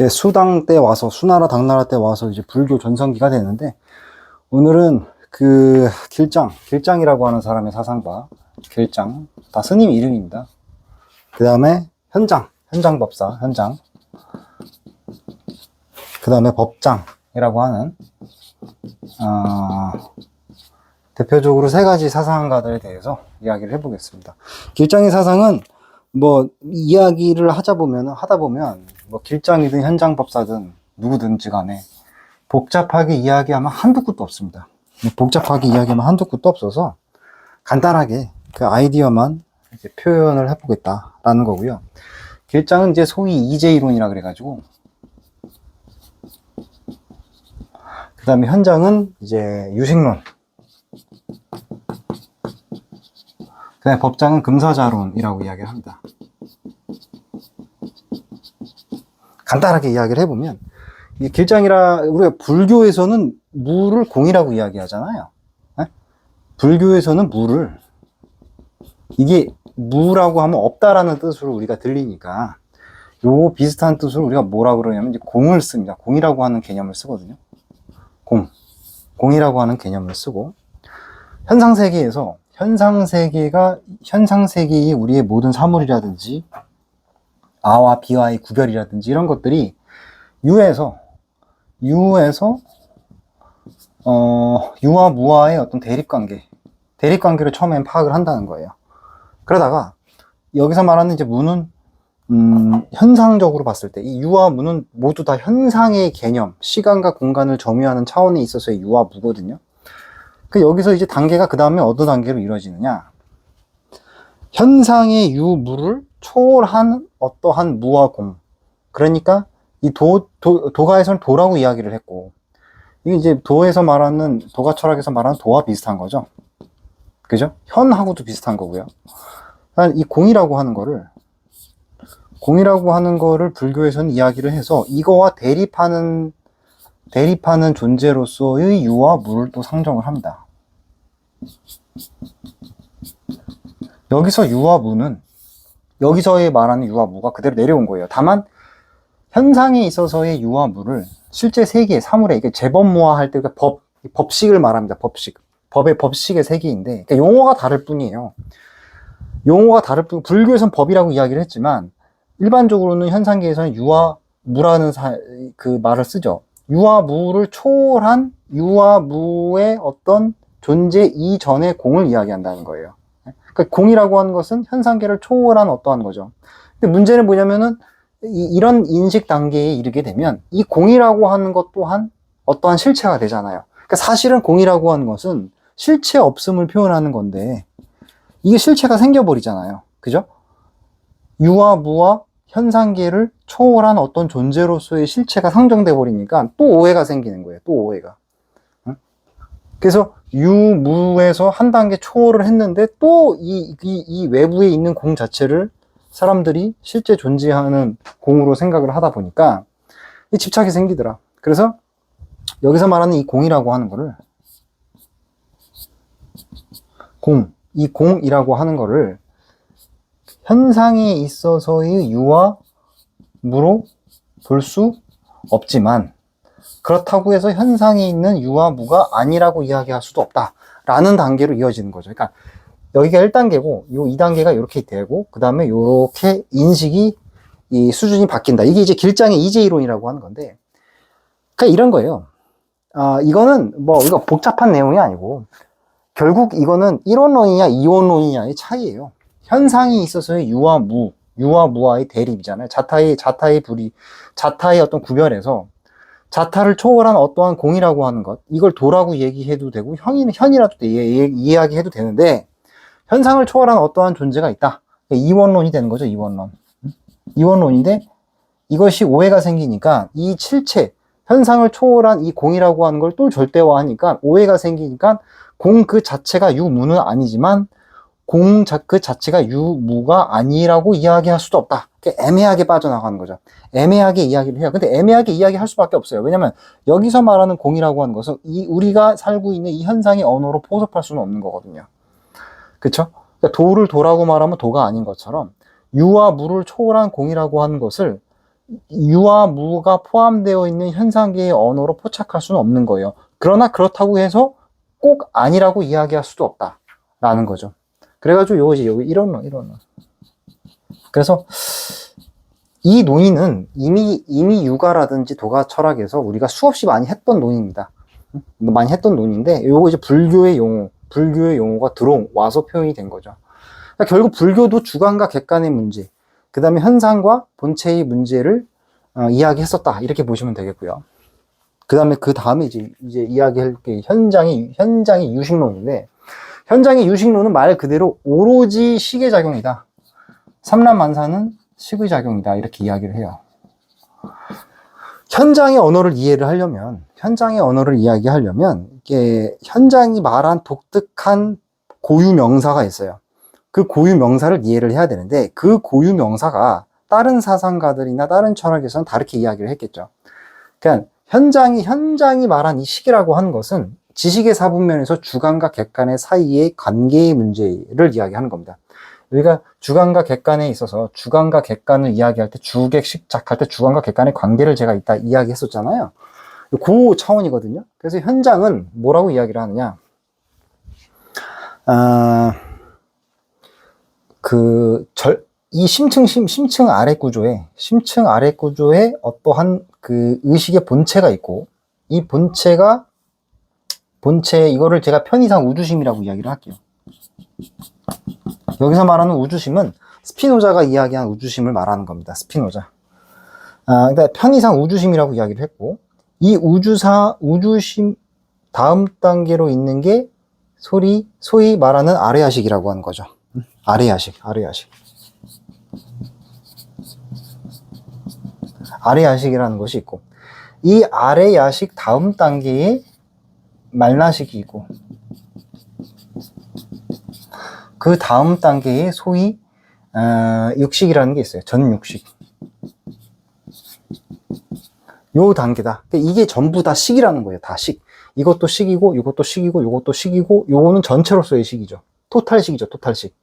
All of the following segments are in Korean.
수당 때 와서, 수나라 당나라 때 와서 이제 불교 전성기가 되는데, 오늘은 그 길장이라고 하는 사람의 사상과 길장, 다 스님 이름입니다. 그 다음에 현장법사, 현장. 그 다음에 법장이라고 하는, 대표적으로 세 가지 사상가들에 대해서 이야기를 해보겠습니다. 길장의 사상은 이야기를 하다 보면, 길장이든 현장법사든 누구든지 간에 복잡하게 이야기하면 한두 끝도 없습니다. 복잡하게 이야기하면 한두 끝도 없어서 간단하게 그 아이디어만 이제 표현을 해보겠다라는 거고요. 길장은 이제 소위 이재이론이라 그래가지고, 그 다음에 현장은 이제 유식론, 그 다음에 법장은 금사자론이라고 이야기를 합니다. 간단하게 이야기를 해보면, 이 길장이라, 우리가 불교에서는 무를 공이라고 이야기하잖아요. 네? 불교에서는 무를, 이게 무라고 하면 없다라는 뜻으로 우리가 들리니까, 요 비슷한 뜻으로 우리가 뭐라고 그러냐면, 이제 공을 씁니다. 공이라고 하는 개념을 쓰거든요. 공이라고 하는 개념을 쓰고, 현상세계에서, 현상세계의 우리의 모든 사물이라든지, 아와 비와의 구별이라든지 이런 것들이 유에서 유와 무와의 어떤 대립관계를 처음엔 파악을 한다는 거예요. 그러다가 여기서 말하는 이제 무는 현상적으로 봤을 때 이 유와 무는 모두 다 현상의 개념, 시간과 공간을 점유하는 차원에 있어서의 유와 무거든요. 그 여기서 이제 단계가 그 다음에 어떤 단계로 이루어지느냐? 현상의 유, 무를 초월한 어떠한 무와 공. 그러니까 이 도가에서는 도라고 이야기를 했고, 이게 이제 도가 철학에서 말하는 도와 비슷한 거죠. 그죠? 현하고도 비슷한 거고요. 이 공이라고 하는 거를 불교에서는 이야기를 해서 이거와 대립하는 존재로서의 유와 무를 또 상정을 합니다. 여기서의 말하는 유와 무가 그대로 내려온 거예요. 다만 현상에 있어서의 유와 무를 실제 세계, 사물에, 이게 재범무화할 때 법식을 말합니다. 법의 법식의 세계인데, 그러니까 용어가 다를 뿐이에요. 불교에서는 법이라고 이야기를 했지만, 일반적으로는 현상계에서는 유와 무라는 그 말을 쓰죠. 유와 무를 초월한 유와 무의 어떤 존재 이전의 공을 이야기한다는 거예요. 그러니까 공이라고 하는 것은 현상계를 초월한 어떠한 거죠. 근데 문제는 뭐냐면은, 이런 인식 단계에 이르게 되면 이 공이라고 하는 것 또한 어떠한 실체가 되잖아요. 그러니까 사실은 공이라고 하는 것은 실체 없음을 표현하는 건데 이게 실체가 생겨버리잖아요. 그죠? 유와 무와 현상계를 초월한 어떤 존재로서의 실체가 상정돼 버리니까 또 오해가 생기는 거예요. 또 오해가. 그래서 유무에서 한 단계 초월을 했는데 또 이 외부에 있는 공 자체를 사람들이 실제 존재하는 공으로 생각을 하다 보니까 이 집착이 생기더라. 그래서 여기서 말하는 이 공이라고 하는 거를 이 공이라고 하는 거를 현상에 있어서의 유와 무로 볼 수 없지만 그렇다고 해서 현상에 있는 유와 무가 아니라고 이야기할 수도 없다라는 단계로 이어지는 거죠. 그러니까 여기가 1단계고, 요 2단계가 이렇게 되고, 그 다음에 요렇게 인식이, 이 수준이 바뀐다. 이게 이제 길장의 이재이론이라고 하는 건데, 그러니까 이런 거예요. 이거는 이거 복잡한 내용이 아니고, 결국 이거는 일원론이냐, 이원론이냐의 차이예요. 현상이 있어서의 유와 무와의 대립이잖아요. 자타의 어떤 구별에서, 자타를 초월한 어떠한 공이라고 하는 것, 이걸 도라고 얘기해도 되고, 현이라도 이야기해도 되는데, 현상을 초월한 어떠한 존재가 있다. 이원론이 되는 거죠, 이원론. 이원론인데 이것이 오해가 생기니까 이 실체, 현상을 초월한 이 공이라고 하는 걸 또 절대화하니까 오해가 생기니까 공 그 자체가 유무는 아니지만 공 그 자체가 유무가 아니라고 이야기할 수도 없다. 애매하게 빠져나가는 거죠. 애매하게 이야기를 해요. 근데 애매하게 이야기할 수밖에 없어요. 왜냐면 여기서 말하는 공이라고 하는 것은 우리가 살고 있는 이 현상의 언어로 포섭할 수는 없는 거거든요. 그쵸? 그러니까 도를 도라고 말하면 도가 아닌 것처럼 유와 무를 초월한 공이라고 하는 것을 유와 무가 포함되어 있는 현상계의 언어로 포착할 수는 없는 거예요. 그러나 그렇다고 해서 꼭 아니라고 이야기할 수도 없다라는 거죠. 그래가지고 요것이 여기 이런 논. 그래서 이 논의는 이미 유가라든지 도가 철학에서 우리가 수없이 많이 했던 논의입니다. 많이 했던 논의인데 요거 이제 불교의 용어가 들어와서 표현이 된 거죠. 그러니까 결국 불교도 주관과 객관의 문제, 그 다음에 현상과 본체의 문제를 이야기했었다 이렇게 보시면 되겠고요. 그 다음에 이제 이야기할 게 현장의 유식론인데, 현장의 유식론은 말 그대로 오로지 식의 작용이다. 삼라만사는 식의 작용이다 이렇게 이야기를 해요. 현장의 언어를 이야기하려면 이게 현장이 말한 독특한 고유 명사가 있어요. 그 고유 명사를 이해를 해야 되는데 그 고유 명사가 다른 사상가들이나 다른 철학에서는 다르게 이야기를 했겠죠. 그러니까 현장이 말한 이 식이라고 하는 것은 지식의 사분면에서 주관과 객관의 사이의 관계의 문제를 이야기하는 겁니다. 우리가 주관과 객관에 있어서 주관과 객관을 이야기할 때 주객식작할 때 주관과 객관의 관계를 제가 이따 이야기했었잖아요. 그 차원이거든요. 그래서 현장은 뭐라고 이야기를 하느냐? 이 심층 아래 구조에 어떠한 그 의식의 본체가 있고, 이 이거를 제가 편의상 우주심이라고 이야기를 할게요. 여기서 말하는 우주심은 스피노자가 이야기한 우주심을 말하는 겁니다. 스피노자. 그러니까 편의상 우주심이라고 이야기를 했고, 이 우주심 다음 단계로 있는 게 소위 말하는 아레야식이라고 하는 거죠. 아레야식이라는 것이 있고, 이 아레야식 다음 단계에 말라식이 있고, 그 다음 단계에 소위 육식이라는 게 있어요. 전육식. 요 단계다. 이게 전부 다 식이라는 거예요. 다 식. 이것도 식이고, 이것도 식이고, 이것도 식이고, 요거는 전체로서의 식이죠. 토탈식이죠. 토탈식.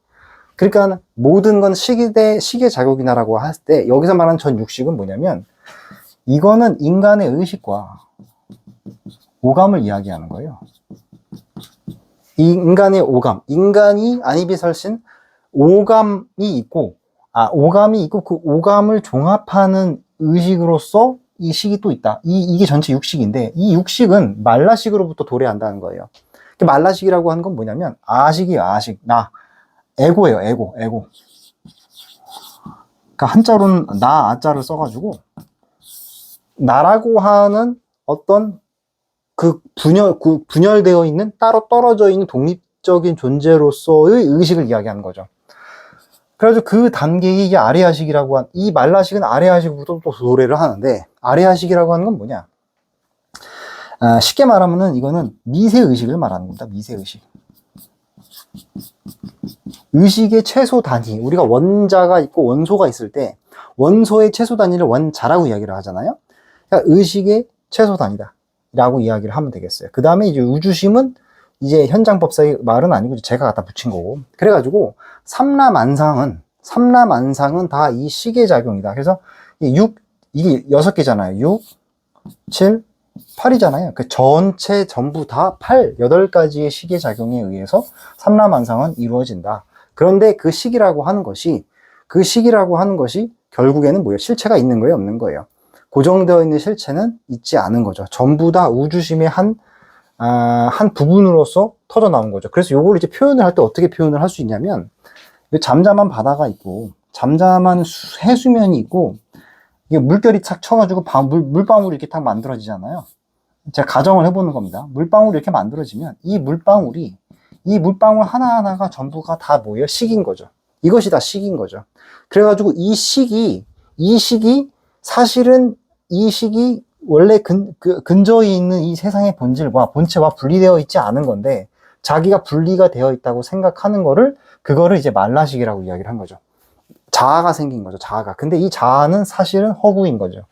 그러니까 모든 건 식의 작용이다라고 할 때 여기서 말하는 전육식은 뭐냐면, 이거는 인간의 의식과 오감을 이야기하는 거예요. 이 인간의 오감, 인간이 안이비설신 오감이 있고 그 오감을 종합하는 의식으로서 이 식이 또 있다. 이게 전체 육식인데, 이 육식은 말라식으로부터 도래한다는 거예요. 말라식이라고 하는 건 뭐냐면 아식이에요. 아식. 에고예요. 에고. 그러니까 한자로는 나, 아자를 써가지고 나라고 하는 어떤 분열되어 있는, 따로 떨어져 있는 독립적인 존재로서의 의식을 이야기하는 거죠. 그래가지고 그 단계의 이 아레야식이라고 이 말라식은 아레야식부터 또 도래를 하는데, 아레야식이라고 하는 건 뭐냐? 쉽게 말하면은 이거는 미세의식을 말하는 겁니다. 미세의식. 의식의 최소 단위, 우리가 원자가 있고 원소가 있을 때 원소의 최소 단위를 원자라고 이야기를 하잖아요. 그러니까 의식의 최소 단위다 라고 이야기를 하면 되겠어요. 그 다음에 이제 우주심은 이제 현장법사의 말은 아니고 제가 갖다 붙인 거고, 그래가지고 삼라만상은 다 이 식의 작용이다. 그래서 이게 6개잖아요. 6, 7, 8이잖아요. 그 전부 다 8가지의 식의 작용에 의해서 삼라만상은 이루어진다. 그런데 그 식이라고 하는 것이 결국에는 뭐예요? 실체가 있는 거예요? 없는 거예요? 고정되어 있는 실체는 있지 않은 거죠. 전부 다 우주심의 한 부분으로서 터져 나온 거죠. 그래서 요걸 이제 표현을 할 때 어떻게 표현을 할 수 있냐면, 잠잠한 바다가 있고, 잠잠한 해수면이 있고, 이게 물결이 착 쳐가지고 물방울이 이렇게 딱 만들어지잖아요. 제가 가정을 해보는 겁니다. 물방울이 이렇게 만들어지면 이 물방울 하나하나가 전부가 다 뭐예요? 식인 거죠. 이것이 다 식인 거죠. 그래가지고 이 식이 사실은 이 식이 원래 근저에 있는 이 세상의 본질과 본체와 분리되어 있지 않은 건데, 자기가 분리가 되어 있다고 생각하는 그거를 이제 말라식이라고 이야기를 한 거죠. 자아가 생긴 거죠. 자아가. 근데 이 자아는 사실은 허구인 거죠.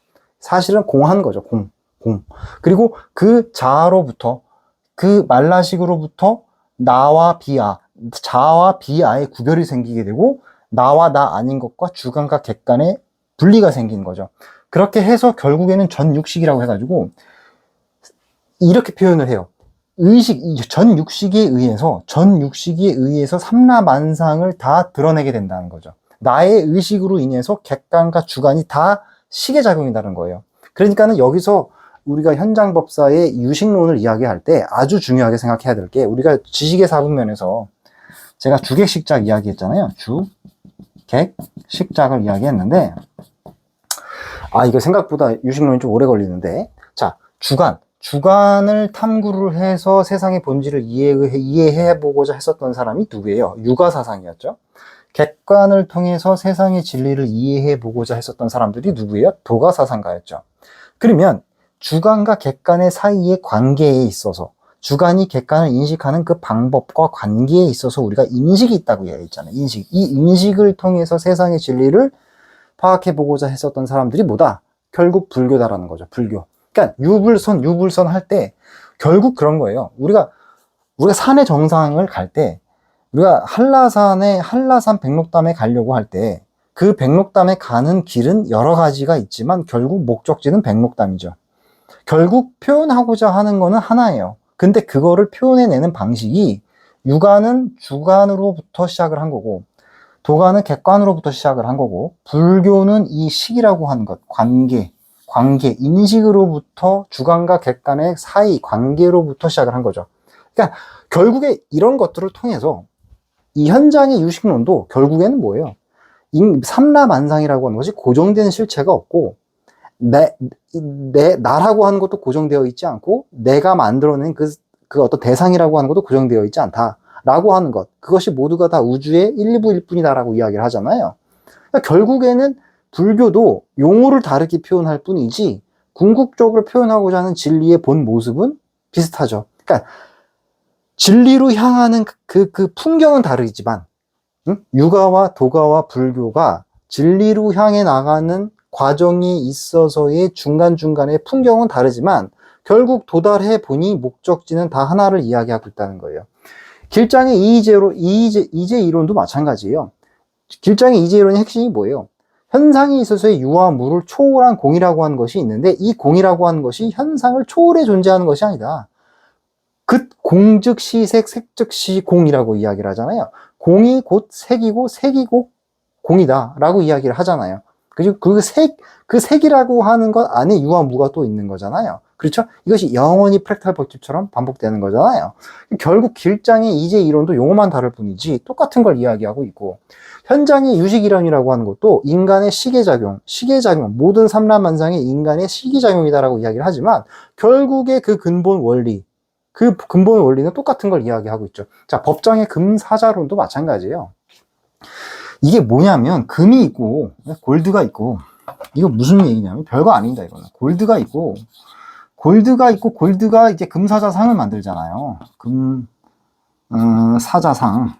사실은 공한 거죠. 공. 그리고 그 자아로부터, 그 말라식으로부터 나와 비아, 자아와 비아의 구별이 생기게 되고, 나와 나 아닌 것과 주관과 객관의 분리가 생기는 거죠. 그렇게 해서 결국에는 전육식이라고 해가지고 이렇게 표현을 해요. 전육식에 의해서 삼라만상을 다 드러내게 된다는 거죠. 나의 의식으로 인해서 객관과 주관이 다 시계작용이라는 거예요. 그러니까는 여기서 우리가 현장법사의 유식론을 이야기할 때 아주 중요하게 생각해야 될 게, 우리가 지식의 사분면에서 제가 주객식작 이야기했잖아요. 주객식작을 이야기했는데, 이거 생각보다 유식론이 좀 오래 걸리는데, 자, 주관을 탐구를 해서 세상의 본질을 이해해보고자 했었던 사람이 누구예요? 유가사상이었죠. 객관을 통해서 세상의 진리를 이해해보고자 했었던 사람들이 누구예요? 도가사상가였죠. 그러면 주관과 객관의 사이의 관계에 있어서, 주관이 객관을 인식하는 그 방법과 관계에 있어서 우리가 인식이 있다고 이야기했잖아요. 이 인식을 통해서 세상의 진리를 파악해보고자 했었던 사람들이 뭐다? 결국 불교다라는 거죠. 불교. 그러니까 유불선 할 때 결국 그런 거예요. 우리가 산의 정상을 갈 때, 우리가 한라산 백록담에 가려고 할 때 그 백록담에 가는 길은 여러 가지가 있지만 결국 목적지는 백록담이죠. 결국 표현하고자 하는 거는 하나예요. 근데 그거를 표현해내는 방식이, 유가는 주관으로부터 시작을 한 거고, 도가는 객관으로부터 시작을 한 거고, 불교는 이 식이라고 하는 것, 관계, 인식으로부터 주관과 객관의 사이 관계로부터 시작을 한 거죠. 그러니까 결국에 이런 것들을 통해서 이 현장의 유식론도 결국에는 뭐예요? 삼라만상이라고 하는 것이 고정된 실체가 없고, 나라고 하는 것도 고정되어 있지 않고, 내가 만들어낸 그 어떤 대상이라고 하는 것도 고정되어 있지 않다라고 하는 것, 그것이 모두가 다 우주의 일부일 뿐이다라고 이야기를 하잖아요. 그러니까 결국에는 불교도 용어를 다르게 표현할 뿐이지 궁극적으로 표현하고자 하는 진리의 본 모습은 비슷하죠. 그러니까 진리로 향하는 그 풍경은 다르지만, 유가와 도가와 불교가 진리로 향해 나가는 과정에 있어서의 중간중간의 풍경은 다르지만 결국 도달해 보니 목적지는 다 하나를 이야기하고 있다는 거예요. 길장의 이제 이론도 마찬가지예요. 길장의 이제 이론의 핵심이 뭐예요? 현상에 있어서의 유와 무를 초월한 공이라고 하는 것이 있는데, 이 공이라고 하는 것이 현상을 초월해 존재하는 것이 아니다. 공 즉 시색, 색 즉 시공이라고 이야기를 하잖아요. 공이 곧 색이고 색이 곧 공이다 라고 이야기를 하잖아요. 그리고 그 색이라고 하는 것 안에 유와 무가 또 있는 거잖아요. 그렇죠? 이것이 영원히 프랙탈 법칙처럼 반복되는 거잖아요. 결국 길장의 이제 이론도 용어만 다를 뿐이지 똑같은 걸 이야기하고 있고, 현장의 유식이론이라고 하는 것도 인간의 시계작용, 모든 삼라만상의 인간의 시기작용이다라고 이야기를 하지만 결국에 그 근본 원리는 똑같은 걸 이야기하고 있죠. 자, 법장의 금사자론도 마찬가지예요. 이게 뭐냐면, 금이 있고 골드가 있고, 이거 무슨 얘기냐면 별거 아닙니다. 이거는 골드가 이제 금사자상을 만들잖아요. 사자상.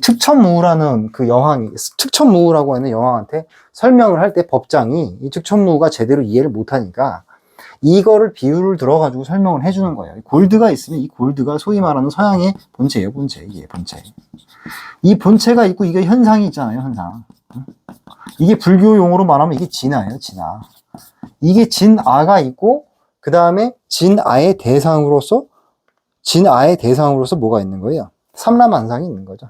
특천무라는 특천무라고 하는 여왕한테 설명을 할 때 법장이 이 특천무가 제대로 이해를 못하니까 이거를 비유를 들어가지고 설명을 해주는 거예요. 골드가 있으면 이 골드가 소위 말하는 서양의 본체예요. 이게 본체. 이 본체가 있고 이게 현상이 있잖아요. 현상. 이게 불교 용어로 말하면 이게 진아예요. 진아. 이게 진아가 있고, 그 다음에 진아의 대상으로서 뭐가 있는 거예요? 삼라만상이 있는 거죠.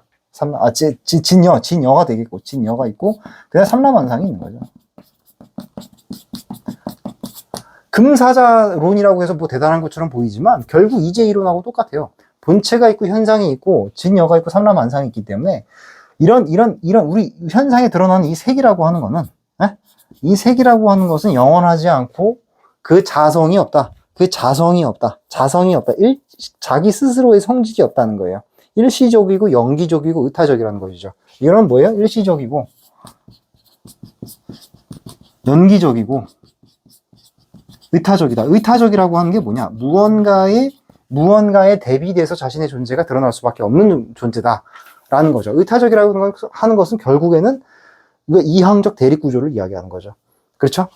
진여가 되겠고, 진여가 있고, 그 다음에 삼라만상이 있는 거죠. 금사자론이라고 해서 뭐 대단한 것처럼 보이지만 결국 이제 이론하고 똑같아요. 본체가 있고 현상이 있고 진여가 있고 삼라만상이 있기 때문에 이런 우리 현상에 드러나는 이 색이라고 하는 거는, 이 색이라고 하는 것은 영원하지 않고 그 자성이 없다. 자기 스스로의 성질이 없다는 거예요. 일시적이고 영기적이고 의타적이라는 것이죠. 이건 뭐예요? 일시적이고 연기적이고 의타적이다. 의타적이라고 하는 게 뭐냐? 무언가에 대비돼서 자신의 존재가 드러날 수밖에 없는 존재다라는 거죠. 의타적이라고 하는 것은 결국에는 이항적 대립구조를 이야기하는 거죠. 그렇죠?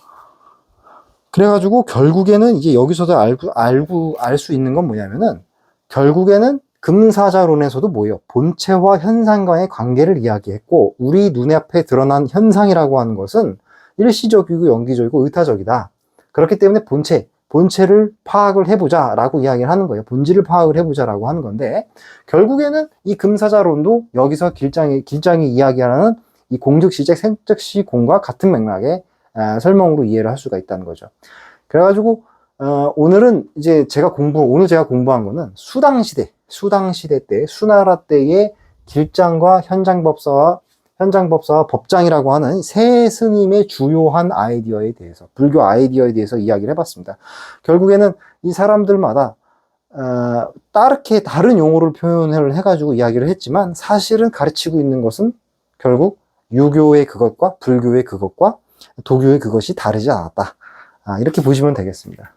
그래가지고 결국에는 이제 여기서도 알 수 있는 건 뭐냐면은, 결국에는 금사자론에서도 뭐예요? 본체와 현상과의 관계를 이야기했고, 우리 눈앞에 드러난 현상이라고 하는 것은 일시적이고 연기적이고 의타적이다. 그렇기 때문에 본체를 파악을 해보자 라고 이야기를 하는 거예요. 본질을 파악을 해보자 라고 하는 건데, 결국에는 이 금사자론도 여기서 길장이 이야기하는 이 공즉시적, 생즉시공과 같은 맥락의 설명으로 이해를 할 수가 있다는 거죠. 그래가지고 오늘 제가 공부한 거는 수당시대 때, 수나라 때의 길장과 현장법사와 법장이라고 하는 세 스님의 주요한 아이디어에 대해서, 불교 아이디어에 대해서 이야기를 해봤습니다. 결국에는 이 사람들마다 따르게 다른 용어를 표현을 해가지고 이야기를 했지만, 사실은 가르치고 있는 것은 결국 유교의 그것과 불교의 그것과 도교의 그것이 다르지 않았다. 이렇게 보시면 되겠습니다.